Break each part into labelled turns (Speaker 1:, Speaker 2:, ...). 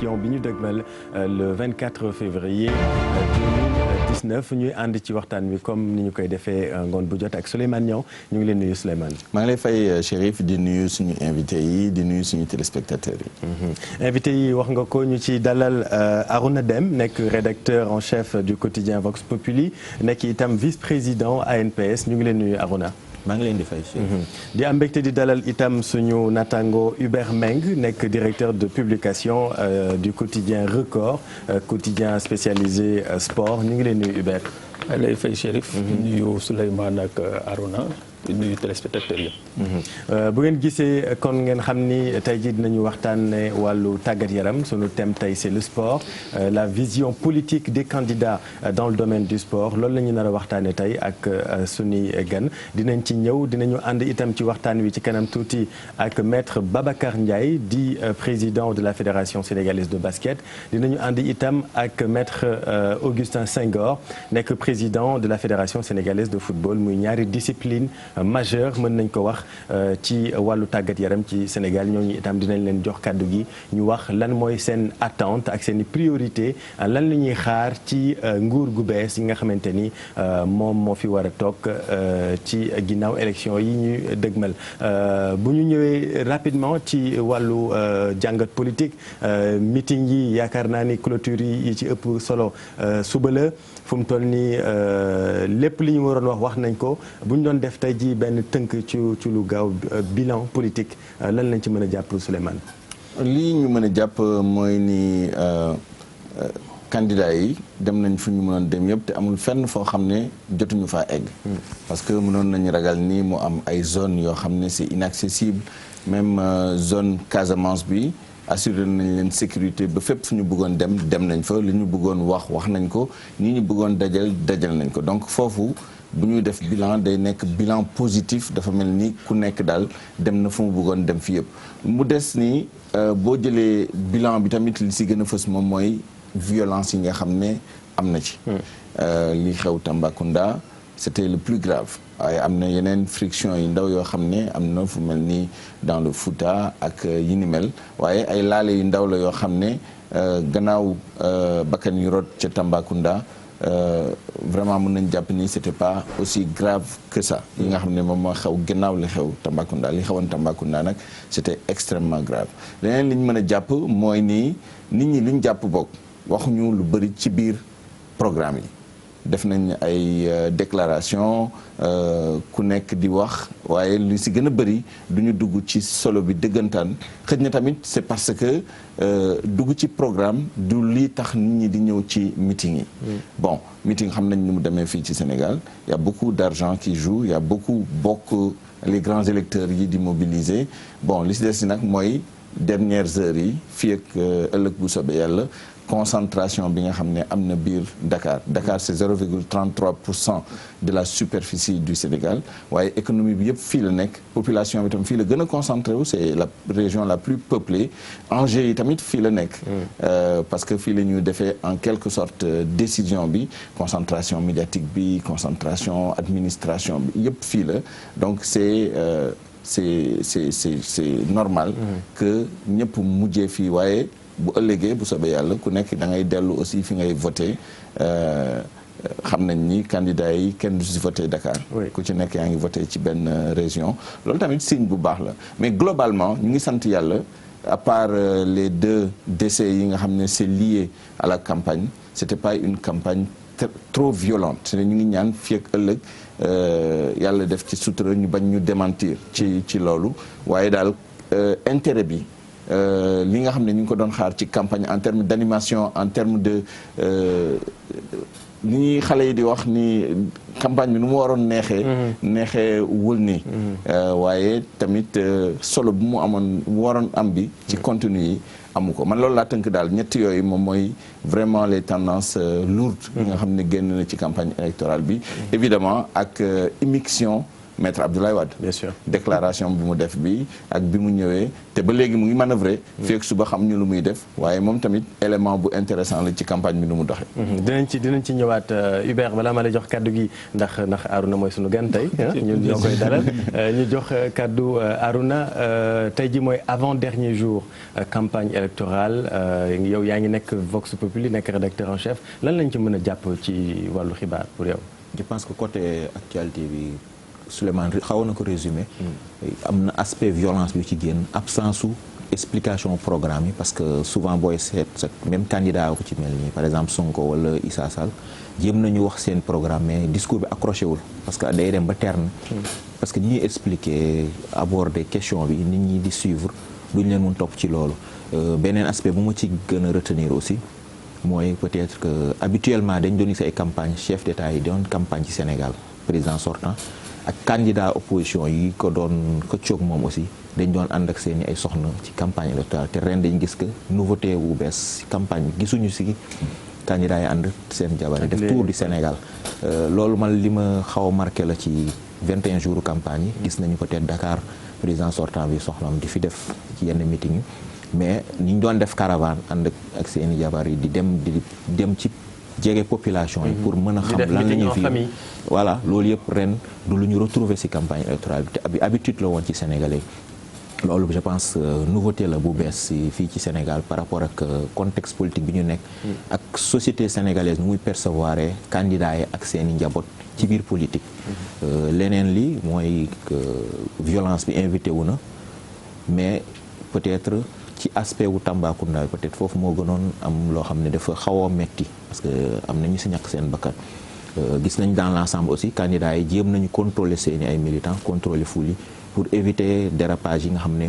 Speaker 1: élection bi ñu dëgmal le 24 février 2019 ñuy ànd ci waxtaan wi comme ni ñu koy defee ngoon bu jot ak Souleymane Niang ñu ngi leen nuyu Souleymane.
Speaker 2: maa ngi lay fay Chérif di nuyu suñu invité yi di nuyu suñu téléspectateurs yi.
Speaker 1: invité yi wax nga ko ñu ci dalal Arouna Deme nekk rédacteur en chef du quotidien Vox Populi nekk itam vice-président ANPS ñu ngi leen nuyu Arouna.
Speaker 2: maa ngi leen di fay
Speaker 1: di am mbégte di dalal itam suñu natango Hubert Meng nekk directeur de publication du quotidien Record quotidien spécialisé sport ñu ngi leen nuyu Hubert.
Speaker 3: maa ngi lay fay Chérif. nuyu Souleymane ak Arouna nuyu téléspectateurs yi.
Speaker 1: bu ngeen gisee kon ngeen xam ni tey jii dinañu waxtaanee wàllu tàggat yaram sunu thème tey c'est le sport la vision politique des candidats dans le domaine du sport loolu la ñu nar a waxtaanee tey ak sunuy gan dinañ ci ñëw dinañu ànd itam ci waxtaan wi ci kanam tuuti ak maître Babacar Ndiaye di président de la fédération sénégalaise de basket dinañu ànd itam ak maître Augustin Senghor nekk président de la fédération sénégalaise de football muy ñaari discipline majeur mën nañ ko wax ci wàllu tàggat yaram ci Sénégal ñooñu itam dinañ leen jox kàddu gi ñu wax lan mooy seen attente ak seen i priorité lan la ñuy xaar ci nguur gu bees yi nga xamante ni moom moo fi war a toog ci ginnaaw élection yi ñuy dëgmal bu ñu ñëwee rapidement ci wàllu jàngat politique meeting yi yaakaar naa ni clôture yi ci ëpp solo suba la fu mu toll nii lépp li ñu waroon wax nañ ko bu ñu doon def tey ji benn tënk ci lu gaaw bilan politique lan lañ ci mën a jàpp Souleymane.
Speaker 2: lii ñu mën a jàpp mooy ni candidats yi dem nañ fu ñu mënoon dem yëpp te amul fenn foo xam ne jotuñu faa egg. parce que mënoon nañu ragal ni mu am ay zones yoo xam ne c'est inaccessible même zone Casamance bi. assuré nañ leen sécurité ba fépp fu ñu bëggoon dem nañ fa li ñu bëggoon wax nañ ko ñi ñu bëggoon dajal nañ ko donc foofu bu ñuy def bilan day nekk bilan positif dafa mel ni ku nekk daal dem na fu mu bëggoon dem fi yëpp mu des ni boo jëlee bilan bi tamit li si gën a fës moom mooy violence yi nga xam ne am na ci li xew Tambacounda c'était le plus grave waaye am na yeneen friction yu ndaw yoo xam ne am na fu mel ni dans le Fouta ak yi ni mel waaye ay laale yu ndaw la yoo xam ne gannaaw bakkan yu rot ca Tambacounda vraiment mën nañ jàpp ni c'était pas aussi grave que ça yi nga xam ne moom moo xew gannaaw li xew Tambacounda li xewoon Tambacounda nag c'était extrêmement grave leneen li ñu mën a jàpp mooy nii nit ñi lu ñu jàpp bokk waxuñu lu bëri ci biir programme yi def nañ ay déclaration ku nekk di wax waaye lu si gën a bëri du ñu dugg ci solo bi dëggantaan xëj na tamit c'est parce que dugg ci programme du lii tax nit ñi di ñëw ci meeting yi. bon meeting xam nañ ni mu demee fii ci Sénégal y a beaucoup d'argent qui joue y a beaucoup les grands électeurs yi di mobiliser bon li si des si nag mooy dernières heures yi fii ak ëllëg bu soobee yàlla. concentration bi nga xam ne am na biir Dakar c'est 0,33% de la superficie du Sénégal waaye économie bi yëpp fii la nekk population bi tam fii la gën a concentré wu c'est la région la plus peuplée enjeux yi tamit fii la nekk parce que fii la ñuy defee en quelque sorte décision bi concentration médiatique bi concentration administration bi yëpp fii la donc c'est normal que ñëpp mujjee fii waaye bu ëllëgee bu soobee yàlla ku nekk da ngay dellu aussi fi ngay voté xam nañ ni candidats yi kenn du si voté Dakar. ku ci nekk yaa ngi voté ci benn région. loolu tamit signe bu baax la mais globalement ñu ngi sant yàlla à part les 2 décès yi nga xam ne c'est lié à la campagne c'était pas une campagne trop violente ñu ngi ñaan fii ak ëllëg yàlla def ci sutura ñu bañ ñu démentir ci loolu waaye daal intérêt bi. li nga xam ne ñu ngi ko doon xaar ci campagne en termes d'animation en termes de ni ñuy xale yi di wax ni campagne bi nu mu waroon neexee wul nii waaye tamit solo bu mu waroon am bi ci contenu yi amu ko man loolu laa tënk daal ñett yooyu moom mooy vraiment les tendances lourdes yi nga xam ne génn na ci campagne électorale bi évidemment ak immixtion maître Abdoulaye Wade.
Speaker 1: bien sûr
Speaker 2: déclaration bi mu def bi ak bi mu ñëwee te ba léegi mu ngi manœuvrer. fekk suba xam ñu lu muy def waaye moom tamit élément bu intéressant la ci campagne bi nu mu doxee.
Speaker 1: dinañ ci ñëwaat Hubert balaa ma lay jox kaddu gi ndax Arouna mooy sunu gan tey ñun ñoo koy dalal ñu jox kaddu Arouna tey ji mooy avant dernier jour campagne électorale yow yaa ngi nekk Vox Populi nekk rédacteur en chef lan lañ ci mën a jàpp ci wàllu xibaar pour yow.
Speaker 4: je pense que côté actualité bi Souleymane xawoon na ko résumé. am na aspect violence bi ci génn absence su explication programme yi parce que souvent booy seet même candidat ko ci mel nii par exemple Sonko wala Issa Sall jéem nañu wax seen programme mais discours bi accroché wul parce que day dem ba terne. parce que ñi ñuy expliquer aborder question bi nit ñi di suivre duñ leen mun topp ci loolu. beneen aspect bu ma ci gën a retenir aussi mooy peut-être que habituellement dañ doon gis ay campagne chef d'État yi doon campagne ci Sénégal président sortant ak candidat opposition yi ko doon xëccoog moom aussi dañ doon ànd ak seeni ay soxna ci campagne électorale te ren dañ gis que nouveauté wu bees ci campagne bi gisuñu si candidat yi ànd seen jabar yi def tour du Sénégal loolu man li ma xaw a marqué la ci 21 jours campagne yi gis nañu peut-être Dakar président sortant bi soxlam di fi def ci yenn meeting yi mais ni ñu doon def caravane ànd ak seeni jabar yi di dem ci jege population yi pour mën a xam lan la ñuy fi voilà loolu yëpp ren du lu ñu retrouver ci campagne électorale bi te habitude la woon ci Sénégalais loolu je pense nouveauté la bu bees ci fii ci Sénégal par rapport ak contexte politique bi ñu nekk ak société sénégalaise nu muy percevoir candidat yi ak seeni njaboot ci biir politique leneen li mooy violence bi invité wu na mais peut-être ci aspect wu Tambacounda peut-être foofu moo gënoon am loo xam ne dafa xaw a metti parce que am na ñu si ñàkk seen bakkan gis nañ dans l'ensemble aussi candidats yi jéem nañu contrôler seeni ay militants contrôler foule yi pour éviter dérapage yi nga xam ne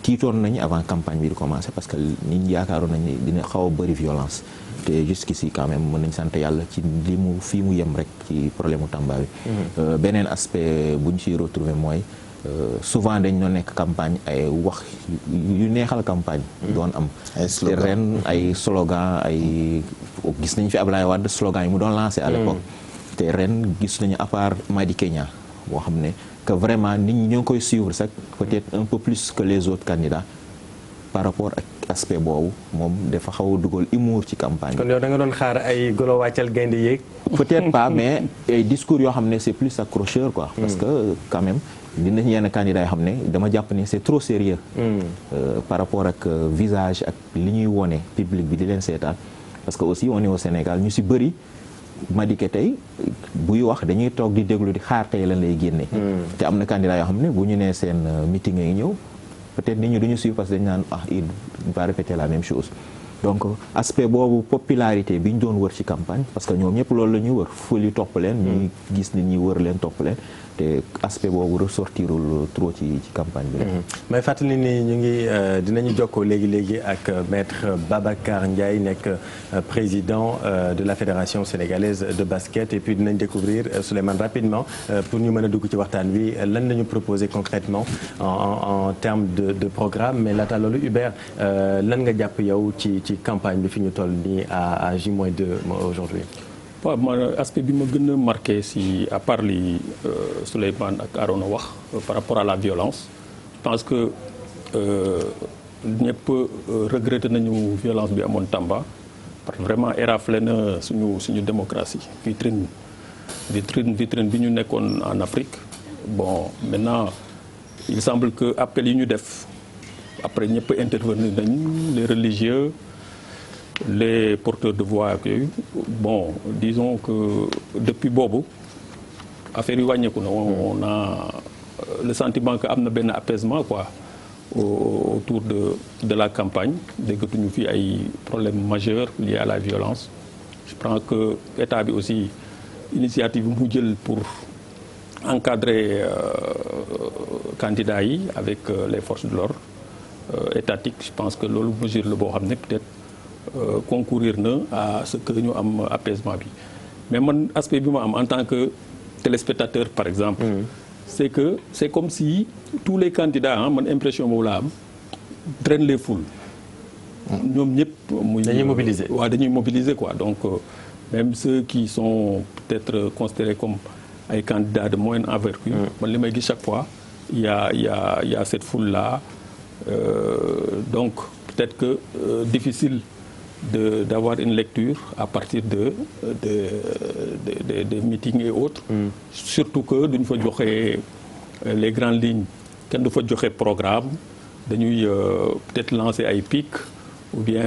Speaker 4: tiitoon nañu avant campagne bi di commencer parce que nit ñi yaakaaroon nañ ne dina xaw a bëri violence te jusqu'ici quand même mën nañ sant yàlla ci li mu fii mu yem rek ci problème mu Tamba bi beneen aspect bu ñu ciy retrouver mooy souvent dañ doon nekk campagne ay wax yu neexal campagne doon am te ren ay slogan ay gis nañ fi Ablaye Wade slogan yi mu doon lancé à l'époque te ren gis nañu à part Madi Kenya boo xam ne que vraiment nit ñi ñoo ngi koy suivre sax peut-être un peu plus que les autres candidats par rapport ak aspect boobu moom dafa xaw a dugal humour ci campagne
Speaker 1: kon yow da nga doon xaar ay golo wàccal gaynde yéeg
Speaker 4: peut-être pas mais ay discours yoo xam ne c'est plus accrocheur quoi parce que quand même dinañ yenn candidats yoo xam ne dama jàpp ni c'est trop sérieux par rapport ak visage ak li ñuy wone public bi di leen seetaan parce que aussi on est au Sénégal ñu ci bëri Madické tey buy wax dañuy toog di déglu di xaar tey lan lay génne te am na candidats yoo xam ne bu ñu nee seen meeting yi ñëw peut-être nit ñi duñu suivre parce que dañu naan il va répéter la même chose donc aspect boobu popularité bi ñu doon wër ci campagne parce que ñoom ñëpp loolu la ñuy wër ful yi topp leen ñuy gis nit ñi wër leen topp leen te aspect boobu ressortirul trop ci campagne bi
Speaker 1: may fàttali ni ñu ngi dinañu jokkoo léegi ak maître Babacar Ndiaye nekk président de la fédération sénégalaise de basket et puis dinañ découvrir Souleymane rapidement pour ñu mën a dugg ci waxtaan wi lan la ñu proposer concrètement en termes de programme mais laata loolu Hubert lan nga jàpp yow ci campagne bi fi ñu toll nii à J-2 aujourd'hui.
Speaker 3: waaw man aspect bi ma gën a marqué si à part li Souleymane ak Arona wax par rapport à la violence je pense que ñëpp regretté nañu violence bi amoon Tamba parce que vraiment éraflé na suñu démocratie vitrine bi ñu nekkoon en Afrique bon maintenant il semble que appel yi ñu def après ñëpp intervenir nañ les religieux les porteurs de voix ak yooyu bon disons que depuis boobu affaire yi wàññeeku na on a le sentiment que am na benn apaisement quoi autour de la campagne déggatuñu fi ay problèmes majeurs liés à la violence je pense que état bi aussi initiative bi mu jël pour encadrer candidats yi avec les forces de l'ordre étatiques je pense que loolu mesure la boo xam ne peut-être concourir na à ce que ñu am apaisement bi mais man aspect bi ma am en tant que téléspectateur par exemple c'est que c'est comme si tous les candidats man impression boobu laa am drainent les foules ñoom ñëpp muy
Speaker 1: dañuy mobiliser
Speaker 3: waaw dañuy mobiliser quoi donc même ceux qui sont peut-être considérés comme ay candidats de moyenne envergure. man li may gis chaque fois il y a cette foule là donc peut-être que difficile d'avoir une lecture à partir des meetings et autres. Surtout que duñ fa joxe les grandes lignes kenn du fa joxe programme dañuy peut-être lancer ay pics ou bien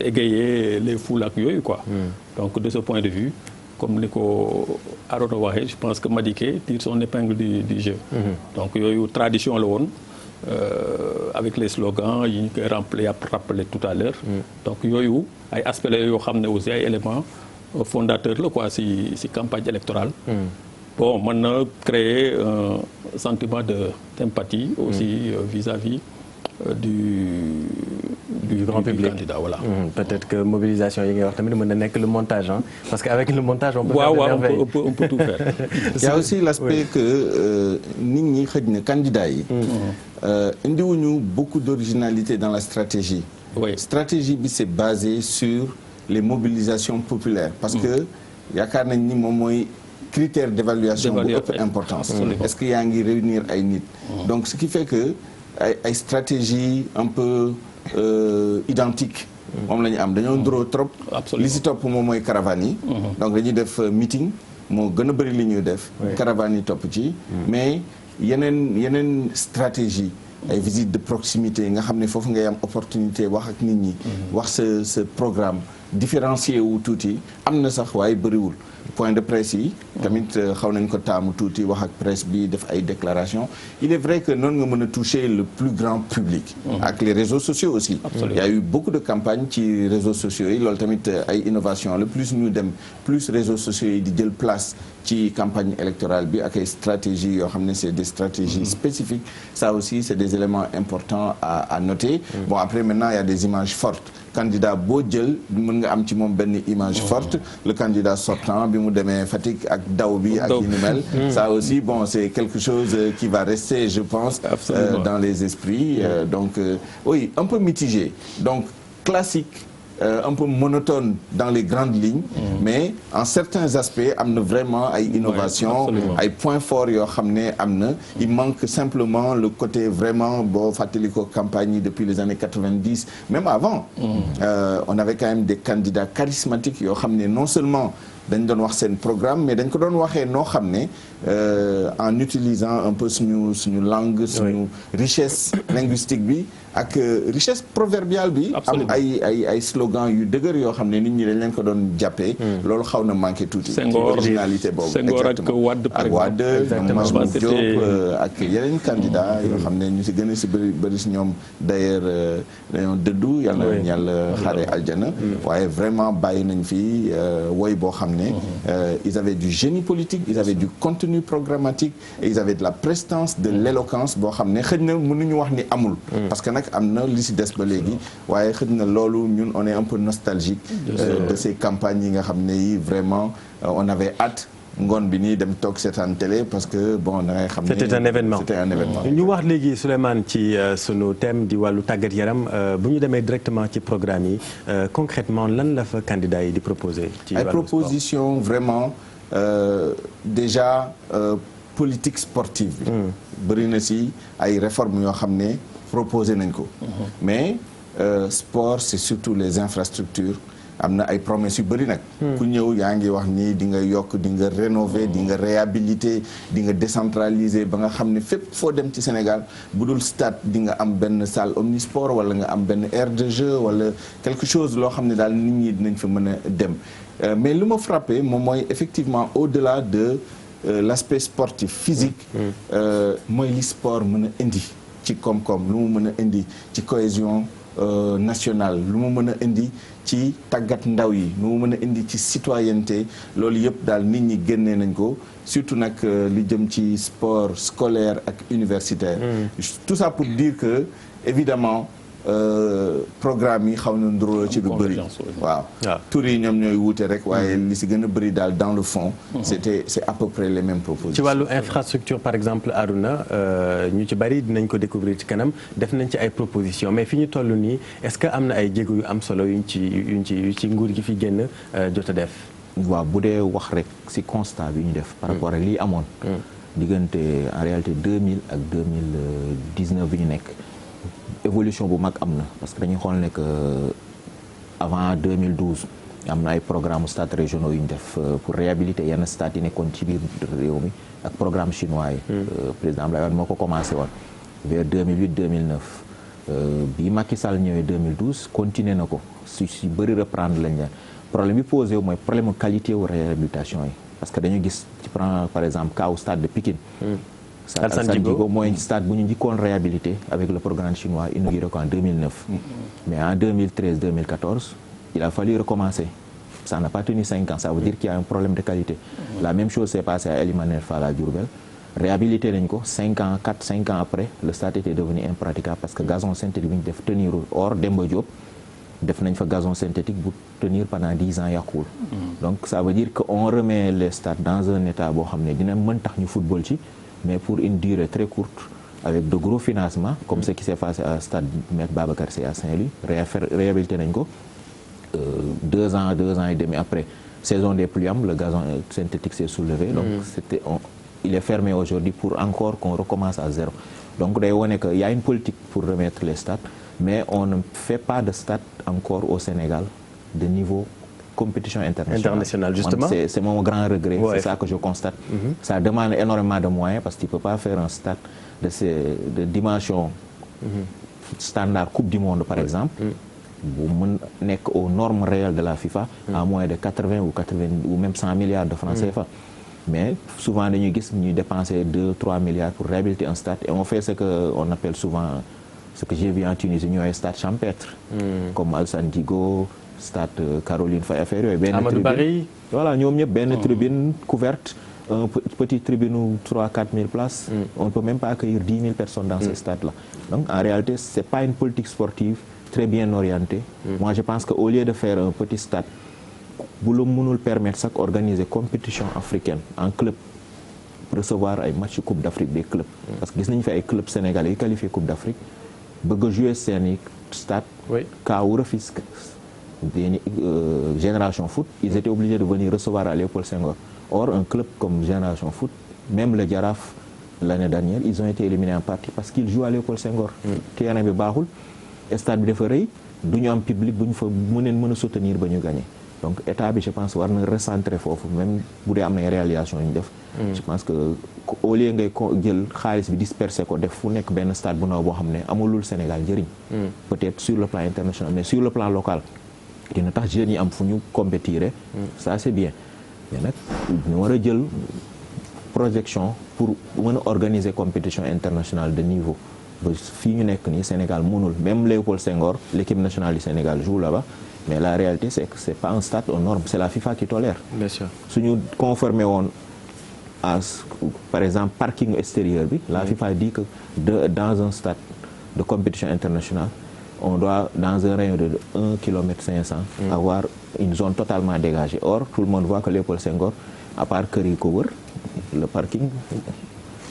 Speaker 3: égayer les foules ak yooyu quoi. Donc de ce point de vue comme ni ko Arona waxee je pense que Madické tire son épingle du jeu. Donc yooyu tradition la woon. Avec les slogans yi ñu koy rappelé tout à l'heure donc yooyu ay aspects la yoo xam ne aussi ay éléments fondateurs la quoi si campagne électorale bon mën na créer un sentiment d'empathie aussi vis-à-vis du grand public candidat voilà.
Speaker 1: Peut-être que mobilisation yi ngay wax tamit mën na nekk le montage parce que avec le montage on peut
Speaker 3: faire
Speaker 1: des merveilles.
Speaker 3: on peut tout faire.
Speaker 2: Il y a aussi l'aspect que nit ñi xëj na candidats yi indiwuñu beaucoup d'originalité dans la stratégie. Stratégie bi c'est basé sur les mobilisations populaires parce que yaakaar nañ ni moom mooy critère d'évaluation bu ëpp importance. Est-ce que yaa ngi réunir ay nit. Donc ce qui fait que ay stratégie un peu identique moom la ñu am dañoo nduroo trop li si topp moom mooy caravane yi donc dañuy def meeting moo gën a bëri li ñuy def caravane yi topp ci mais yeneen stratégie ay visite de proximité nga xam ne foofu ngay am opportunité wax ak nit ñi wax sa programme différencié wu tuuti am na sax waaye bëriwul point de presse yi tamit xaw nañ ko taamu tuuti wax ak presse bi def ay déclarations il est vrai que noonu nga mën a toucher le plus grand public ak les réseaux sociaux aussi. Il y a eu beaucoup de campagnes ci réseaux sociaux yi loolu tamit ay innovation le plus ñu dem plus réseaux sociaux yi di jël place ci campagne électorale bi ak ay stratégies yoo xam ne c'est des stratégies spécifiques ça aussi c'est des éléments importants à noter. Bon après maintenant il y a des images fortes candidat boo jël mën nga am ci moom benn image forte le candidat sortant bi mu demee Fatick ak daw bi ak yi ni mel ça aussi bon c'est quelque chose qui va rester je pense dans les esprits donc oui un peu mitigé donc classique un peu monotone dans les grandes lignes mais en certains aspects am na vraiment ay innovation ay points forts yoo xam ne am na il manque simplement le côté vraiment boo fàttali ko campagne yi depuis les années 90 même avant on avait quand même des candidats charismatiques yoo xam ne non seulement dañ doon wax seen programme mais dañ ko doon waxee noo xam ne en utilisant un peu suñu langue suñu richesse linguistique bi ak richesse proverbiale bi am ay slogan yu dëgër yoo xam ne nit ñi dañ leen ko doon jàppee loolu xaw na manqué tuuti ci originalité boobu
Speaker 3: Senghor ak Wade
Speaker 2: ak Wade Majmout Diop ak yeneen candidat yoo xam ne ñu si gën a si bëri si ñoom d'ailleurs dañoo dëddu yal na leen yàlla xaare aljana waaye vraiment bàyyi nañ fi woy boo xam ne ils avaient du génie politique ils avaient du contenu programmatique et ils avaient de la prestance de l'éloquence boo xam ne xëj na mënuñu wax ni amul parce que nag am na li si des ba léegi waaye xëj na loolu ñun on est un peu nostalgique de ces campagnes yi nga xam ne yi vraiment on avait hâte ngoon bi nii dem toog seetaan télé parce que bon da ngay xam ne
Speaker 1: c'était un événement ñu wax léegi Souleymane ci sunu thème di wàllu tàggat yaram bu ñu demee directement ci programme yi concrètement lan la fa candidat yi di proposer ci
Speaker 2: ay proposition vraiment déjà politique sportive bi bëri na si ay réformes yoo xam ne proposé nañ ko mais sport c'est surtout les infrastructures am na ay promesses yu bëri nag ku ñëw yaa ngi wax ni di nga yokk di nga rénover di nga réhabiliter di nga décentraliser ba nga xam ne fépp foo dem ci Sénégal bu dul stade di nga am benn salle omnisport wala nga am benn aire de jeu wala quelque chose loo xam ne daal nit ñi dinañ fa mën a dem mais lu ma frappé moom mooy effectivement au-delà de l'aspect sportif physique mooy li sport mën a indi ci koom-koom lu mu mën a indi ci cohésion nationale lu mu mën a indi ci tàggat ndaw yi lu mu mën a indi ci citoyenneté loolu yëpp daal nit ñi génnee nañ ko surtout nag li jëm ci sport scolaire ak universitaire tout ça pour dire que évidemment programme yi xaw na nduroo ci lu bëri waaw tur yi ñoom ñooy wuute rek waaye li si gën a bëri daal dans le fond c'est à peu près les mêmes propositions.
Speaker 1: ci wàllu infrastructure par exemple Arouna ñu ci bëri dinañ ko découvrir ci kanam def nañ ci ay propositions mais fi ñu toll nii est-ce que am na ay jéego yu am solo yuñ ci nguur gi fi génn jot a def.
Speaker 4: waaw bu dee wax rek ci constat bi ñu def. par rapport ak lii amoon. diggante en réalité 2000 ak 2019 bi ñu nekk évolution bu mag am na parce que dañuy xool ne que avant 2012 am na ay programme stades régionaux yu ñu def pour réhabiliter yenn stades yi nekkoon ci biir réew mi ak programme chinois yi. président Abdoulaye Wade moo ko commencé woon vers 2008 2009 bi Macky Sall ñëwee 2012 continuer na ko si bëri reprendre lañ leen problème bi posé wu mooy problème qualité wu réhabilitation yi. parce que dañu gis ci prend par exemple cas au stade de Pikine. stade Alassane Djigo mooy stade bu ñu njëkkoon réhabilité avec le programme chinois inauguré ko en 2009. mais en 2013 2014 il a fallu recommencer. ça n'a pas tenu 5 ans ça veut dire qu'il y a un problème de qualité. la même chose s'est passée à Elimane Fall à Diourbel. réhabilité nañ ko 5 ans après le stade était devenu impraticable parce que gazon synthétique bi ñu def tenirul or Demba Diop. def nañ fa gazon synthétique bu tenir pendant 10 ans yàquwul. donc ça veut dire que on remet les stades dans un état boo xam ne dina mën tax ñu football ci mais pour une durée très courte avec de gros financements comme ce qui s'est passé à stade Maître Babacar Sy à Saint-Louis réhabilité nañ ko 2 ans et demi après saison des pluies am le gazon synthétique s'est soulevé donc il est fermé aujourd'hui pour encore qu'on recommence à zéro donc day wone que y a une politique pour remettre les stades mais on ne fait pas de stade encore au Sénégal de niveau compétition internationale. Justement. C'est mon grand regret, ouais. C'est ça que je constate. Ça demande énormément de moyens parce que tu ne peux pas faire un stade de dimension standard Coupe du Monde par exemple, bu mën nekk aux normes réelles de la FIFA à moins de 80 ou même 100 milliards de francs CFA. Mais souvent dañuy gis ñuy dépenser 2-3 milliards pour réhabiliter un stade et on fait ce qu'on appelle souvent ce que j'ai vu en Tunisie ñooy stade champêtre comme Alassane Djigo stade Caroline Faye affaire yooyu benn tribune voilà ñoom ñëpp benn tribune couverte un petit tribune u 3-4 000 places on ne peut même pas accueillir 10 000 personnes dans ces stades là donc en réalité c'est pas une politique sportive très bien orientée moi je pense que au lieu de faire un petit stade bu la mënul permettre sax organiser compétition africaine en club recevoir ay match coupe d'Afrique des clubs parce que gis nañu fi ay clubs sénégalais yi qualifié coupe d'Afrique bëgg a jouer seeni stade KAW Rufisque Génération Foot ils étaient obligés de venir recevoir à Léopold Senghor or un club comme Génération Foot même le Jaraaf l'année dernière ils ont été éliminés en partie parce qu'ils jouent à Léopold Senghor terrain bi baaxul stade bi dafa rëy du ñu am public bu ñu fa mën a soutenir ba ñu gagner donc état bi je pense war na recentrer foofu même bu dee am na réalisation yu ñu def je pense que au lieu ngay jël xaalis bi disperser ko def fu nekk benn stade bu ndaw boo xam ne amulul Sénégal njëriñ peut-être sur le plan international mais sur le plan local dina tax jeunes yi am fu ñu compétir ça c'est bien mais nag ñu war a jël projection pour mën a organiser compétition internationale de niveau ba fii ñu nekk nii Sénégal mënul même Léopold Senghor l'équipe nationale du Sénégal joue là-bas mais la réalité c'est que c'est pas un stade aux normes c'est la FIFA qui tolère. Bien sûr. suñu conformé woon à par exemple parking extérieur bi la FIFA dit que dans un stade de compétition internationale on doit dans un rayon de 1 kilomètre 500 avoir une zone totalement dégagée or tout le monde voit que Léopold Senghor à part kër yi ko wër le parking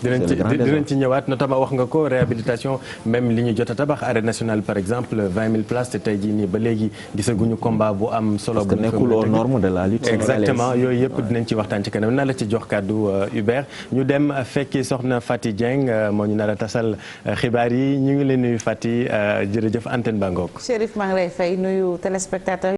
Speaker 1: dinañ ci ñëwaat notamment wax nga ko réhabilitation même li ñu jot a tabax arène nationale par exemple 20 000 places te tey jii nii ba léegi gisaguñu combat bu am solo.
Speaker 4: parce que nekkul aux normes de la lutte.
Speaker 1: exactement yooyu yëpp dinañ ci waxtaan ci kanam na la ci jox kàddu Hubert ñu dem fekki soxna Fati Dieng moo ñu nar a tasal xibaar yi ñu ngi leen nuyu Fati jërëjëf antenne ba ngoog.
Speaker 5: Chérif maa ngi lay fay nuyu téléspectateur